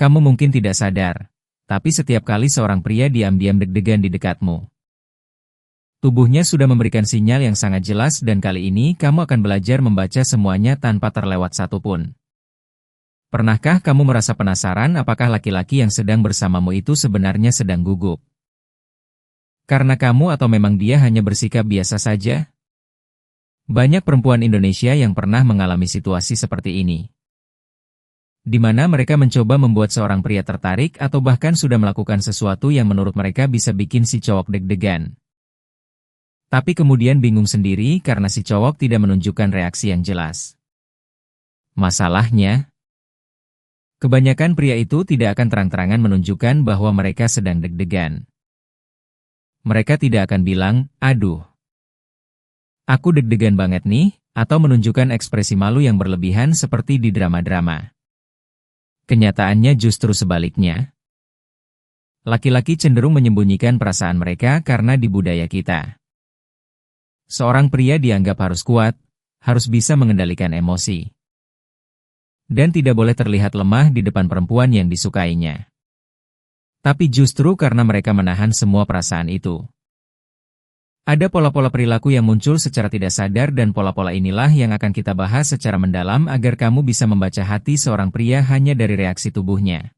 Kamu mungkin tidak sadar, tapi setiap kali seorang pria diam-diam deg-degan di dekatmu, tubuhnya sudah memberikan sinyal yang sangat jelas dan kali ini kamu akan belajar membaca semuanya tanpa terlewat satupun. Pernahkah kamu merasa penasaran apakah laki-laki yang sedang bersamamu itu sebenarnya sedang gugup? Karena kamu atau memang dia hanya bersikap biasa saja? Banyak perempuan Indonesia yang pernah mengalami situasi seperti ini, di mana mereka mencoba membuat seorang pria tertarik atau bahkan sudah melakukan sesuatu yang menurut mereka bisa bikin si cowok deg-degan. Tapi kemudian bingung sendiri karena si cowok tidak menunjukkan reaksi yang jelas. Masalahnya, kebanyakan pria itu tidak akan terang-terangan menunjukkan bahwa mereka sedang deg-degan. Mereka tidak akan bilang, "Aduh, aku deg-degan banget nih," atau menunjukkan ekspresi malu yang berlebihan seperti di drama-drama. Kenyataannya justru sebaliknya. Laki-laki cenderung menyembunyikan perasaan mereka karena di budaya kita, seorang pria dianggap harus kuat, harus bisa mengendalikan emosi, dan tidak boleh terlihat lemah di depan perempuan yang disukainya. Tapi justru karena mereka menahan semua perasaan itu, ada pola-pola perilaku yang muncul secara tidak sadar dan pola-pola inilah yang akan kita bahas secara mendalam agar kamu bisa membaca hati seorang pria hanya dari reaksi tubuhnya.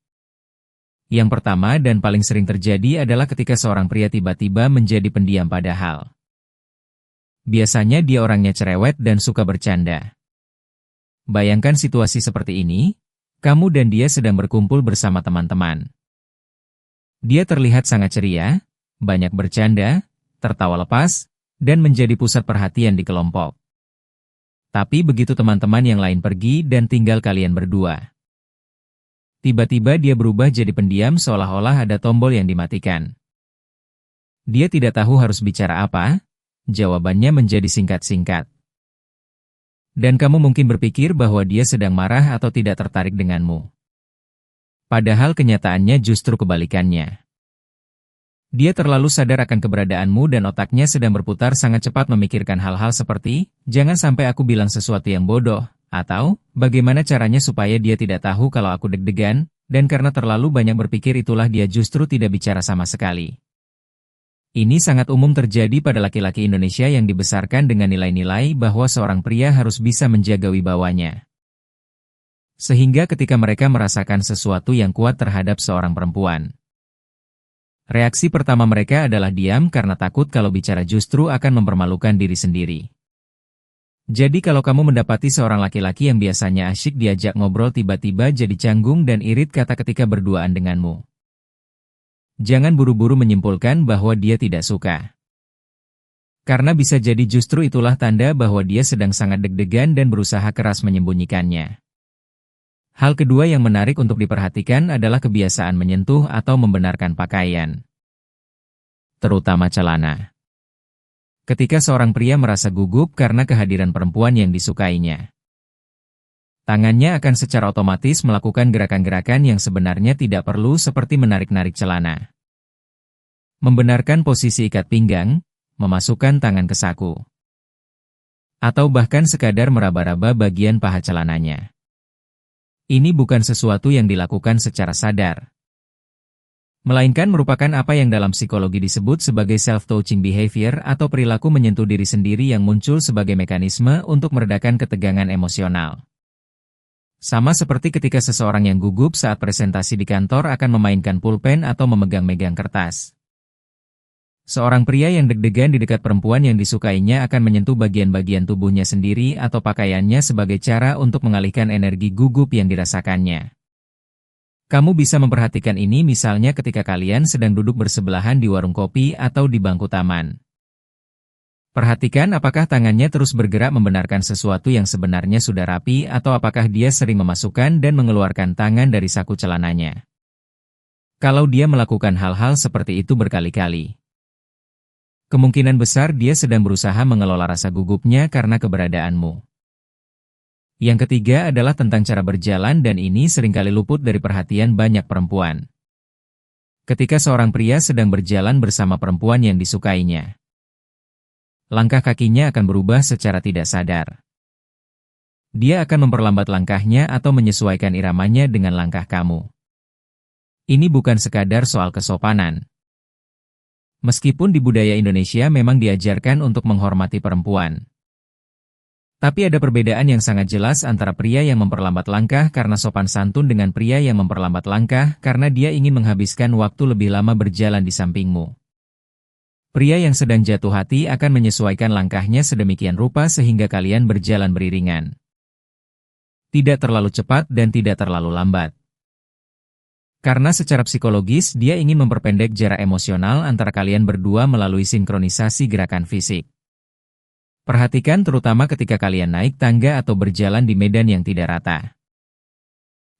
Yang pertama dan paling sering terjadi adalah ketika seorang pria tiba-tiba menjadi pendiam padahal biasanya dia orangnya cerewet dan suka bercanda. Bayangkan situasi seperti ini, kamu dan dia sedang berkumpul bersama teman-teman. Dia terlihat sangat ceria, banyak bercanda, tertawa lepas, dan menjadi pusat perhatian di kelompok. Tapi begitu teman-teman yang lain pergi dan tinggal kalian berdua, tiba-tiba dia berubah jadi pendiam seolah-olah ada tombol yang dimatikan. Dia tidak tahu harus bicara apa, jawabannya menjadi singkat-singkat. Dan kamu mungkin berpikir bahwa dia sedang marah atau tidak tertarik denganmu. Padahal kenyataannya justru kebalikannya. Dia terlalu sadar akan keberadaanmu dan otaknya sedang berputar sangat cepat memikirkan hal-hal seperti, jangan sampai aku bilang sesuatu yang bodoh, atau, bagaimana caranya supaya dia tidak tahu kalau aku deg-degan, dan karena terlalu banyak berpikir itulah dia justru tidak bicara sama sekali. Ini sangat umum terjadi pada laki-laki Indonesia yang dibesarkan dengan nilai-nilai bahwa seorang pria harus bisa menjaga wibawanya. Sehingga ketika mereka merasakan sesuatu yang kuat terhadap seorang perempuan, reaksi pertama mereka adalah diam karena takut kalau bicara justru akan mempermalukan diri sendiri. Jadi kalau kamu mendapati seorang laki-laki yang biasanya asyik diajak ngobrol tiba-tiba jadi canggung dan irit kata ketika berduaan denganmu, jangan buru-buru menyimpulkan bahwa dia tidak suka. Karena bisa jadi justru itulah tanda bahwa dia sedang sangat deg-degan dan berusaha keras menyembunyikannya. Hal kedua yang menarik untuk diperhatikan adalah kebiasaan menyentuh atau membenarkan pakaian, terutama celana. Ketika seorang pria merasa gugup karena kehadiran perempuan yang disukainya, tangannya akan secara otomatis melakukan gerakan-gerakan yang sebenarnya tidak perlu seperti menarik-narik celana, membenarkan posisi ikat pinggang, memasukkan tangan ke saku, atau bahkan sekadar meraba-raba bagian paha celananya. Ini bukan sesuatu yang dilakukan secara sadar, melainkan merupakan apa yang dalam psikologi disebut sebagai self-touching behavior atau perilaku menyentuh diri sendiri yang muncul sebagai mekanisme untuk meredakan ketegangan emosional. Sama seperti ketika seseorang yang gugup saat presentasi di kantor akan memainkan pulpen atau memegang-megang kertas. Seorang pria yang deg-degan di dekat perempuan yang disukainya akan menyentuh bagian-bagian tubuhnya sendiri atau pakaiannya sebagai cara untuk mengalihkan energi gugup yang dirasakannya. Kamu bisa memperhatikan ini misalnya ketika kalian sedang duduk bersebelahan di warung kopi atau di bangku taman. Perhatikan apakah tangannya terus bergerak membenarkan sesuatu yang sebenarnya sudah rapi atau apakah dia sering memasukkan dan mengeluarkan tangan dari saku celananya. Kalau dia melakukan hal-hal seperti itu berkali-kali, kemungkinan besar dia sedang berusaha mengelola rasa gugupnya karena keberadaanmu. Yang ketiga adalah tentang cara berjalan dan ini seringkali luput dari perhatian banyak perempuan. Ketika seorang pria sedang berjalan bersama perempuan yang disukainya, langkah kakinya akan berubah secara tidak sadar. Dia akan memperlambat langkahnya atau menyesuaikan iramanya dengan langkah kamu. Ini bukan sekadar soal kesopanan. Meskipun di budaya Indonesia memang diajarkan untuk menghormati perempuan. Tapi ada perbedaan yang sangat jelas antara pria yang memperlambat langkah karena sopan santun dengan pria yang memperlambat langkah karena dia ingin menghabiskan waktu lebih lama berjalan di sampingmu. Pria yang sedang jatuh hati akan menyesuaikan langkahnya sedemikian rupa sehingga kalian berjalan beriringan. Tidak terlalu cepat dan tidak terlalu lambat. Karena secara psikologis dia ingin memperpendek jarak emosional antara kalian berdua melalui sinkronisasi gerakan fisik. Perhatikan terutama ketika kalian naik tangga atau berjalan di medan yang tidak rata.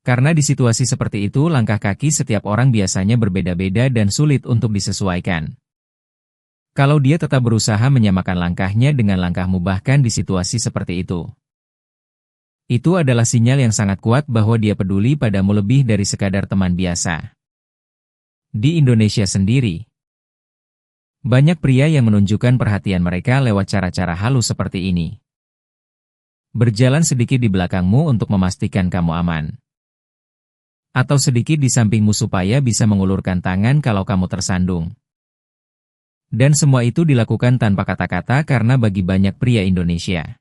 Karena di situasi seperti itu langkah kaki setiap orang biasanya berbeda-beda dan sulit untuk disesuaikan. Kalau dia tetap berusaha menyamakan langkahnya dengan langkahmu bahkan di situasi seperti itu adalah sinyal yang sangat kuat bahwa dia peduli padamu lebih dari sekadar teman biasa. Di Indonesia sendiri, banyak pria yang menunjukkan perhatian mereka lewat cara-cara halus seperti ini. Berjalan sedikit di belakangmu untuk memastikan kamu aman. Atau sedikit di sampingmu supaya bisa mengulurkan tangan kalau kamu tersandung. Dan semua itu dilakukan tanpa kata-kata karena bagi banyak pria Indonesia,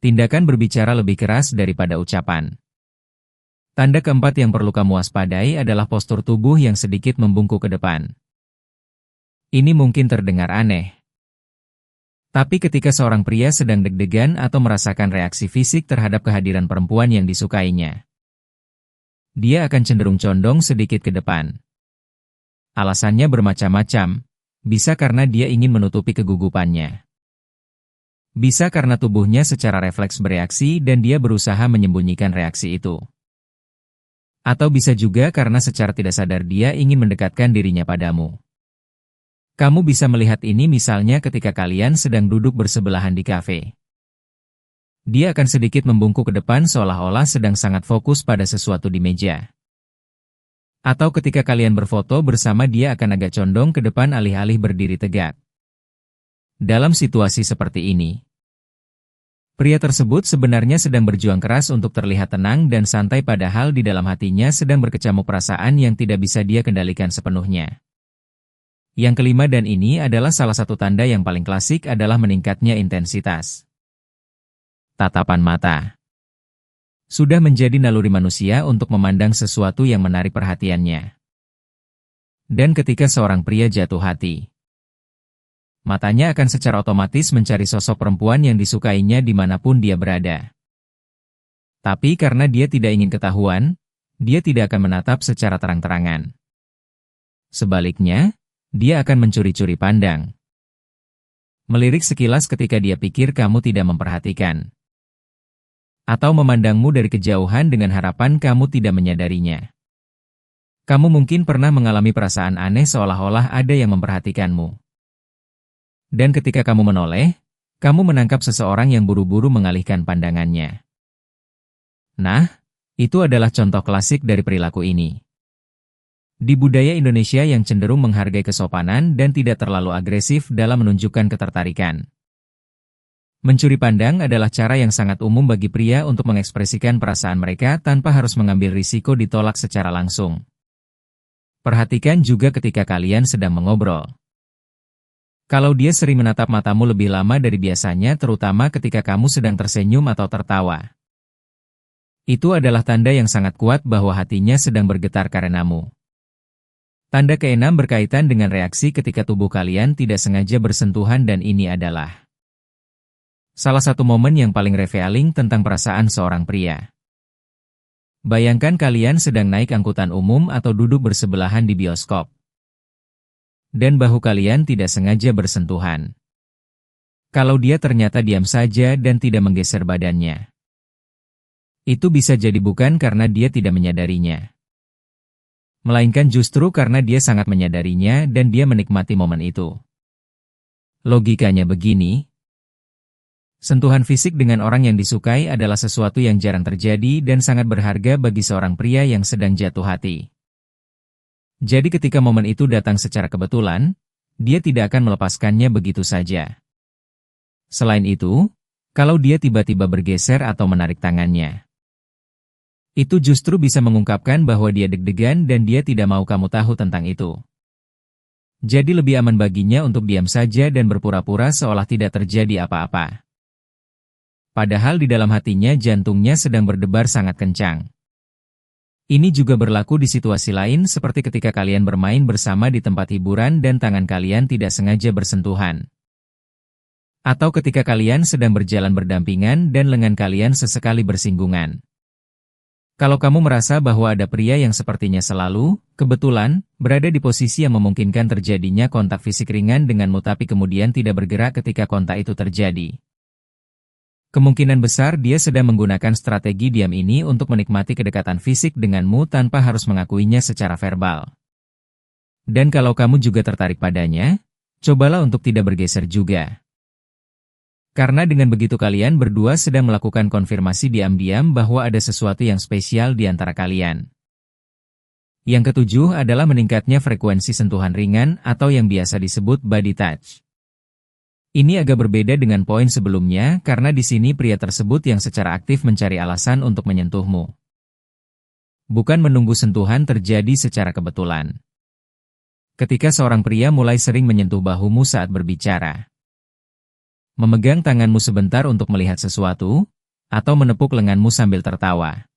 tindakan berbicara lebih keras daripada ucapan. Tanda keempat yang perlu kamu waspadai adalah postur tubuh yang sedikit membungkuk ke depan. Ini mungkin terdengar aneh. Tapi ketika seorang pria sedang deg-degan atau merasakan reaksi fisik terhadap kehadiran perempuan yang disukainya, dia akan cenderung condong sedikit ke depan. Alasannya bermacam-macam, bisa karena dia ingin menutupi kegugupannya. Bisa karena tubuhnya secara refleks bereaksi dan dia berusaha menyembunyikan reaksi itu. Atau bisa juga karena secara tidak sadar dia ingin mendekatkan dirinya padamu. Kamu bisa melihat ini misalnya ketika kalian sedang duduk bersebelahan di kafe. Dia akan sedikit membungkuk ke depan seolah-olah sedang sangat fokus pada sesuatu di meja. Atau ketika kalian berfoto bersama dia akan agak condong ke depan alih-alih berdiri tegak. Dalam situasi seperti ini, pria tersebut sebenarnya sedang berjuang keras untuk terlihat tenang dan santai padahal di dalam hatinya sedang berkecamuk perasaan yang tidak bisa dia kendalikan sepenuhnya. Yang kelima dan ini adalah salah satu tanda yang paling klasik adalah meningkatnya intensitas tatapan mata. Sudah menjadi naluri manusia untuk memandang sesuatu yang menarik perhatiannya. Dan ketika seorang pria jatuh hati, matanya akan secara otomatis mencari sosok perempuan yang disukainya dimanapun dia berada. Tapi karena dia tidak ingin ketahuan, dia tidak akan menatap secara terang-terangan. Sebaliknya, dia akan mencuri-curi pandang. Melirik sekilas ketika dia pikir kamu tidak memperhatikan. Atau memandangmu dari kejauhan dengan harapan kamu tidak menyadarinya. Kamu mungkin pernah mengalami perasaan aneh seolah-olah ada yang memperhatikanmu. Dan ketika kamu menoleh, kamu menangkap seseorang yang buru-buru mengalihkan pandangannya. Nah, itu adalah contoh klasik dari perilaku ini. Di budaya Indonesia yang cenderung menghargai kesopanan dan tidak terlalu agresif dalam menunjukkan ketertarikan. Mencuri pandang adalah cara yang sangat umum bagi pria untuk mengekspresikan perasaan mereka tanpa harus mengambil risiko ditolak secara langsung. Perhatikan juga ketika kalian sedang mengobrol. Kalau dia sering menatap matamu lebih lama dari biasanya terutama ketika kamu sedang tersenyum atau tertawa, itu adalah tanda yang sangat kuat bahwa hatinya sedang bergetar karenamu. Tanda keenam berkaitan dengan reaksi ketika tubuh kalian tidak sengaja bersentuhan dan ini adalah salah satu momen yang paling revealing tentang perasaan seorang pria. Bayangkan kalian sedang naik angkutan umum atau duduk bersebelahan di bioskop. Dan bahu kalian tidak sengaja bersentuhan. Kalau dia ternyata diam saja dan tidak menggeser badannya, itu bisa jadi bukan karena dia tidak menyadarinya, melainkan justru karena dia sangat menyadarinya dan dia menikmati momen itu. Logikanya begini, sentuhan fisik dengan orang yang disukai adalah sesuatu yang jarang terjadi dan sangat berharga bagi seorang pria yang sedang jatuh hati. Jadi ketika momen itu datang secara kebetulan, dia tidak akan melepaskannya begitu saja. Selain itu, kalau dia tiba-tiba bergeser atau menarik tangannya, Itu justru bisa mengungkapkan bahwa dia deg-degan dan dia tidak mau kamu tahu tentang itu. Jadi lebih aman baginya untuk diam saja dan berpura-pura seolah tidak terjadi apa-apa. Padahal di dalam hatinya jantungnya sedang berdebar sangat kencang. Ini juga berlaku di situasi lain seperti ketika kalian bermain bersama di tempat hiburan dan tangan kalian tidak sengaja bersentuhan. Atau ketika kalian sedang berjalan berdampingan dan lengan kalian sesekali bersinggungan. Kalau kamu merasa bahwa ada pria yang sepertinya selalu, kebetulan, berada di posisi yang memungkinkan terjadinya kontak fisik ringan denganmu tapi kemudian tidak bergerak ketika kontak itu terjadi. Kemungkinan besar dia sedang menggunakan strategi diam ini untuk menikmati kedekatan fisik denganmu tanpa harus mengakuinya secara verbal. Dan kalau kamu juga tertarik padanya, cobalah untuk tidak bergeser juga. Karena dengan begitu kalian berdua sedang melakukan konfirmasi diam-diam bahwa ada sesuatu yang spesial di antara kalian. Yang ketujuh adalah meningkatnya frekuensi sentuhan ringan atau yang biasa disebut body touch. Ini agak berbeda dengan poin sebelumnya karena di sini pria tersebut yang secara aktif mencari alasan untuk menyentuhmu. Bukan menunggu sentuhan terjadi secara kebetulan. Ketika seorang pria mulai sering menyentuh bahumu saat berbicara. Memegang tanganmu sebentar untuk melihat sesuatu, atau menepuk lenganmu sambil tertawa.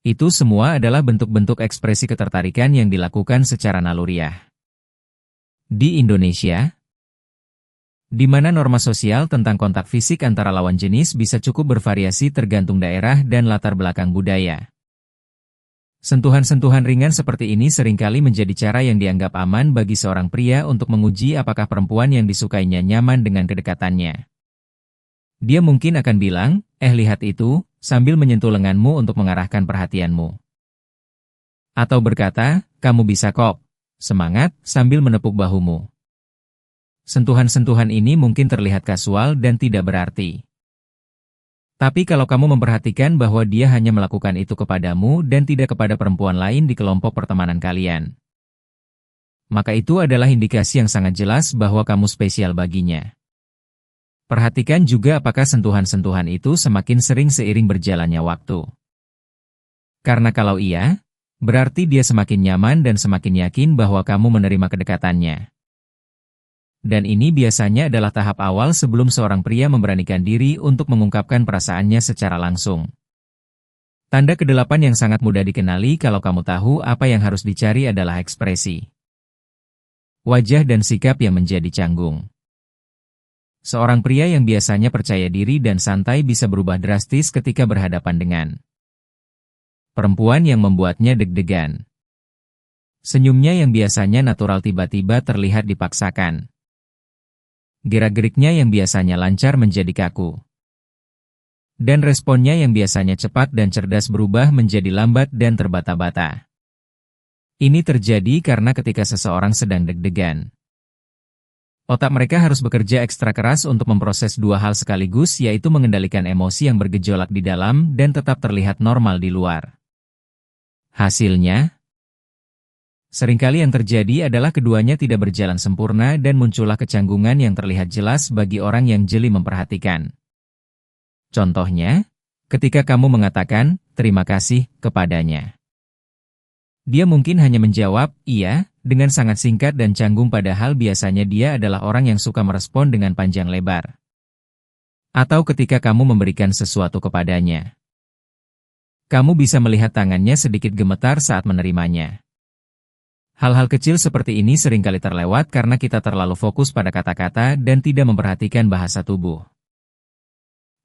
Itu semua adalah bentuk-bentuk ekspresi ketertarikan yang dilakukan secara naluriah. Di Indonesia, di mana norma sosial tentang kontak fisik antara lawan jenis bisa cukup bervariasi tergantung daerah dan latar belakang budaya. Sentuhan-sentuhan ringan seperti ini seringkali menjadi cara yang dianggap aman bagi seorang pria untuk menguji apakah perempuan yang disukainya nyaman dengan kedekatannya. Dia mungkin akan bilang, lihat itu, sambil menyentuh lenganmu untuk mengarahkan perhatianmu. Atau berkata, kamu bisa kok, semangat, sambil menepuk bahumu. Sentuhan-sentuhan ini mungkin terlihat kasual dan tidak berarti. Tapi kalau kamu memperhatikan bahwa dia hanya melakukan itu kepadamu dan tidak kepada perempuan lain di kelompok pertemanan kalian, maka itu adalah indikasi yang sangat jelas bahwa kamu spesial baginya. Perhatikan juga apakah sentuhan-sentuhan itu semakin sering seiring berjalannya waktu. Karena kalau iya, berarti dia semakin nyaman dan semakin yakin bahwa kamu menerima kedekatannya. Dan ini biasanya adalah tahap awal sebelum seorang pria memberanikan diri untuk mengungkapkan perasaannya secara langsung. Tanda kedelapan yang sangat mudah dikenali kalau kamu tahu apa yang harus dicari adalah ekspresi wajah dan sikap yang menjadi canggung. Seorang pria yang biasanya percaya diri dan santai bisa berubah drastis ketika berhadapan dengan perempuan yang membuatnya deg-degan. Senyumnya yang biasanya natural tiba-tiba terlihat dipaksakan. Gerak-geriknya yang biasanya lancar menjadi kaku. Dan responnya yang biasanya cepat dan cerdas berubah menjadi lambat dan terbata-bata. Ini terjadi karena ketika seseorang sedang deg-degan, otak mereka harus bekerja ekstra keras untuk memproses dua hal sekaligus, yaitu mengendalikan emosi yang bergejolak di dalam dan tetap terlihat normal di luar. Hasilnya, seringkali yang terjadi adalah keduanya tidak berjalan sempurna dan muncullah kecanggungan yang terlihat jelas bagi orang yang jeli memperhatikan. Contohnya, ketika kamu mengatakan, terima kasih, kepadanya. Dia mungkin hanya menjawab, iya, dengan sangat singkat dan canggung padahal biasanya dia adalah orang yang suka merespon dengan panjang lebar. Atau ketika kamu memberikan sesuatu kepadanya. Kamu bisa melihat tangannya sedikit gemetar saat menerimanya. Hal-hal kecil seperti ini seringkali terlewat karena kita terlalu fokus pada kata-kata dan tidak memperhatikan bahasa tubuh.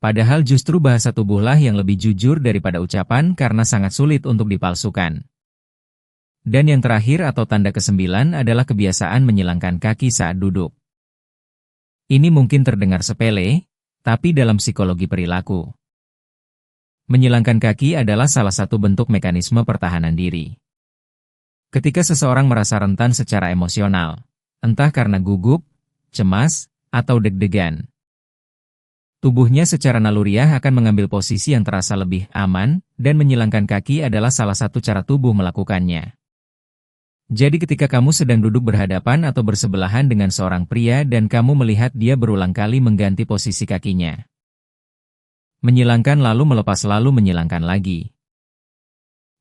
Padahal justru bahasa tubuhlah yang lebih jujur daripada ucapan karena sangat sulit untuk dipalsukan. Dan yang terakhir atau tanda ke-9 adalah kebiasaan menyilangkan kaki saat duduk. Ini mungkin terdengar sepele, tapi dalam psikologi perilaku, menyilangkan kaki adalah salah satu bentuk mekanisme pertahanan diri. Ketika seseorang merasa rentan secara emosional, entah karena gugup, cemas, atau deg-degan, tubuhnya secara naluriah akan mengambil posisi yang terasa lebih aman, dan menyilangkan kaki adalah salah satu cara tubuh melakukannya. Jadi ketika kamu sedang duduk berhadapan atau bersebelahan dengan seorang pria dan kamu melihat dia berulang kali mengganti posisi kakinya, menyilangkan lalu melepas lalu menyilangkan lagi,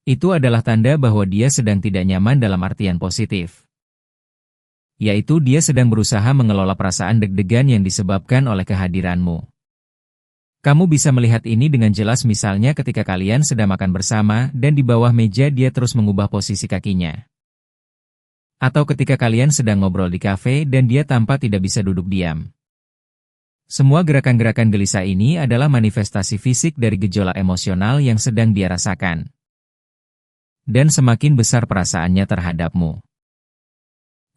Itu adalah tanda bahwa dia sedang tidak nyaman dalam artian positif. Yaitu dia sedang berusaha mengelola perasaan deg-degan yang disebabkan oleh kehadiranmu. Kamu bisa melihat ini dengan jelas misalnya ketika kalian sedang makan bersama dan di bawah meja dia terus mengubah posisi kakinya. Atau ketika kalian sedang ngobrol di kafe dan dia tampak tidak bisa duduk diam. Semua gerakan-gerakan gelisah ini adalah manifestasi fisik dari gejolak emosional yang sedang dia rasakan. Dan semakin besar perasaannya terhadapmu,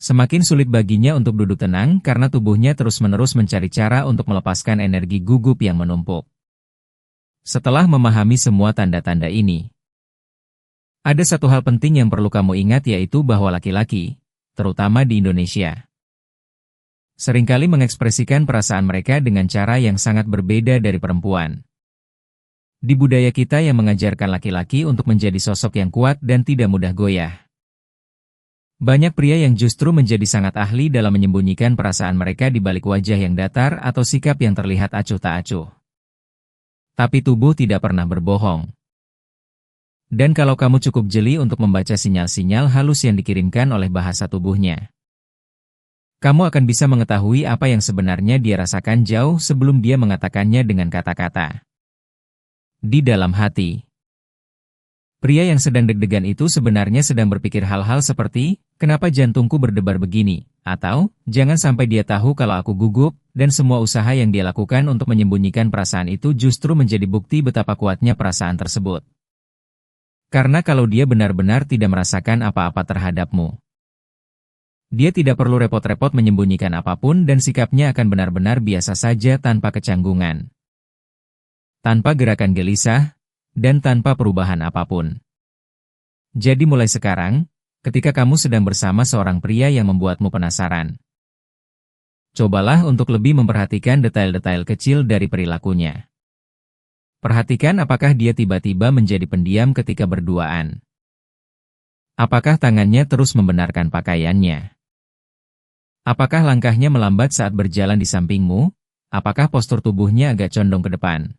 semakin sulit baginya untuk duduk tenang karena tubuhnya terus-menerus mencari cara untuk melepaskan energi gugup yang menumpuk. Setelah memahami semua tanda-tanda ini, ada satu hal penting yang perlu kamu ingat yaitu bahwa laki-laki, terutama di Indonesia, seringkali mengekspresikan perasaan mereka dengan cara yang sangat berbeda dari perempuan. Di budaya kita yang mengajarkan laki-laki untuk menjadi sosok yang kuat dan tidak mudah goyah. Banyak pria yang justru menjadi sangat ahli dalam menyembunyikan perasaan mereka di balik wajah yang datar atau sikap yang terlihat acuh tak acuh. Tapi tubuh tidak pernah berbohong. Dan kalau kamu cukup jeli untuk membaca sinyal-sinyal halus yang dikirimkan oleh bahasa tubuhnya, kamu akan bisa mengetahui apa yang sebenarnya dia rasakan jauh sebelum dia mengatakannya dengan kata-kata. Di dalam hati, pria yang sedang deg-degan itu sebenarnya sedang berpikir hal-hal seperti, kenapa jantungku berdebar begini? Atau, jangan sampai dia tahu kalau aku gugup, dan semua usaha yang dia lakukan untuk menyembunyikan perasaan itu justru menjadi bukti betapa kuatnya perasaan tersebut. Karena kalau dia benar-benar tidak merasakan apa-apa terhadapmu, dia tidak perlu repot-repot menyembunyikan apapun dan sikapnya akan benar-benar biasa saja tanpa kecanggungan. Tanpa gerakan gelisah, dan tanpa perubahan apapun. Jadi mulai sekarang, ketika kamu sedang bersama seorang pria yang membuatmu penasaran, cobalah untuk lebih memperhatikan detail-detail kecil dari perilakunya. Perhatikan apakah dia tiba-tiba menjadi pendiam ketika berduaan. Apakah tangannya terus membenarkan pakaiannya? Apakah langkahnya melambat saat berjalan di sampingmu? Apakah postur tubuhnya agak condong ke depan?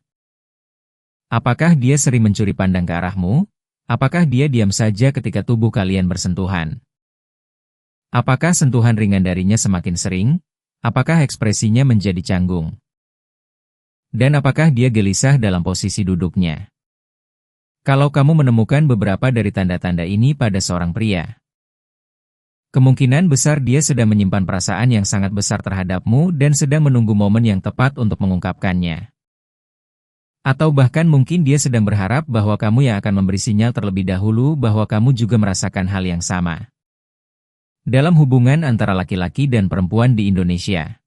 Apakah dia sering mencuri pandang ke arahmu? Apakah dia diam saja ketika tubuh kalian bersentuhan? Apakah sentuhan ringan darinya semakin sering? Apakah ekspresinya menjadi canggung? Dan apakah dia gelisah dalam posisi duduknya? Kalau kamu menemukan beberapa dari tanda-tanda ini pada seorang pria, kemungkinan besar dia sedang menyimpan perasaan yang sangat besar terhadapmu dan sedang menunggu momen yang tepat untuk mengungkapkannya. Atau bahkan mungkin dia sedang berharap bahwa kamu yang akan memberi sinyal terlebih dahulu bahwa kamu juga merasakan hal yang sama. Dalam hubungan antara laki-laki dan perempuan di Indonesia,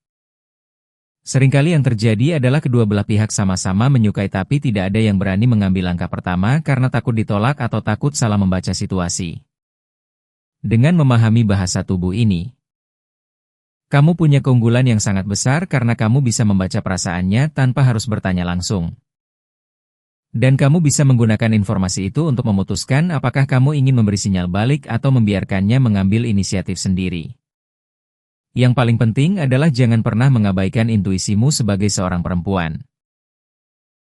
seringkali yang terjadi adalah kedua belah pihak sama-sama menyukai tapi tidak ada yang berani mengambil langkah pertama karena takut ditolak atau takut salah membaca situasi. Dengan memahami bahasa tubuh ini, kamu punya keunggulan yang sangat besar karena kamu bisa membaca perasaannya tanpa harus bertanya langsung. Dan kamu bisa menggunakan informasi itu untuk memutuskan apakah kamu ingin memberi sinyal balik atau membiarkannya mengambil inisiatif sendiri. Yang paling penting adalah jangan pernah mengabaikan intuisimu sebagai seorang perempuan.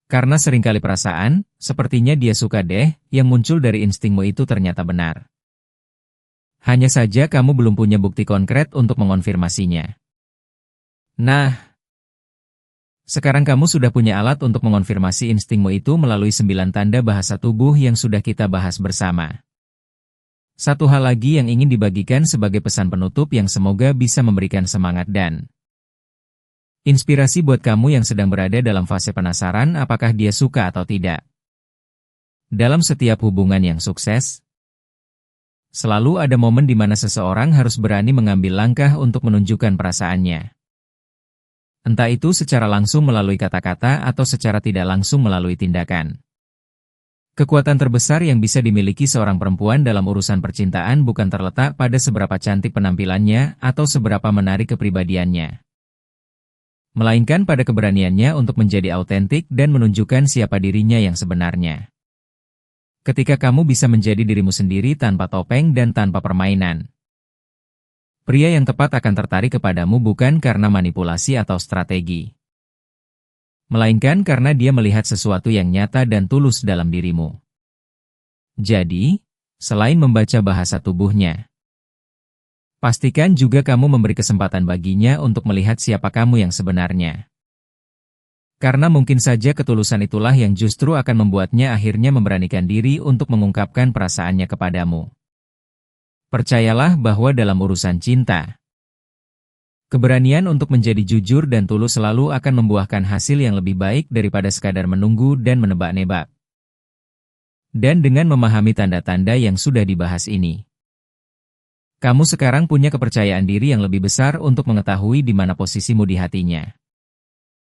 Karena seringkali perasaan, sepertinya dia suka deh, yang muncul dari instingmu itu ternyata benar. Hanya saja kamu belum punya bukti konkret untuk mengonfirmasinya. Nah, sekarang kamu sudah punya alat untuk mengonfirmasi instingmu itu melalui 9 tanda bahasa tubuh yang sudah kita bahas bersama. Satu hal lagi yang ingin dibagikan sebagai pesan penutup yang semoga bisa memberikan semangat dan inspirasi buat kamu yang sedang berada dalam fase penasaran apakah dia suka atau tidak. Dalam setiap hubungan yang sukses, selalu ada momen di mana seseorang harus berani mengambil langkah untuk menunjukkan perasaannya. Entah itu secara langsung melalui kata-kata atau secara tidak langsung melalui tindakan. Kekuatan terbesar yang bisa dimiliki seorang perempuan dalam urusan percintaan bukan terletak pada seberapa cantik penampilannya atau seberapa menarik kepribadiannya, melainkan pada keberaniannya untuk menjadi autentik dan menunjukkan siapa dirinya yang sebenarnya. Ketika kamu bisa menjadi dirimu sendiri tanpa topeng dan tanpa permainan, pria yang tepat akan tertarik kepadamu bukan karena manipulasi atau strategi, melainkan karena dia melihat sesuatu yang nyata dan tulus dalam dirimu. Jadi, selain membaca bahasa tubuhnya, pastikan juga kamu memberi kesempatan baginya untuk melihat siapa kamu yang sebenarnya. Karena mungkin saja ketulusan itulah yang justru akan membuatnya akhirnya memberanikan diri untuk mengungkapkan perasaannya kepadamu. Percayalah bahwa dalam urusan cinta, keberanian untuk menjadi jujur dan tulus selalu akan membuahkan hasil yang lebih baik daripada sekadar menunggu dan menebak-nebak. Dan dengan memahami tanda-tanda yang sudah dibahas ini, kamu sekarang punya kepercayaan diri yang lebih besar untuk mengetahui di mana posisimu di hatinya.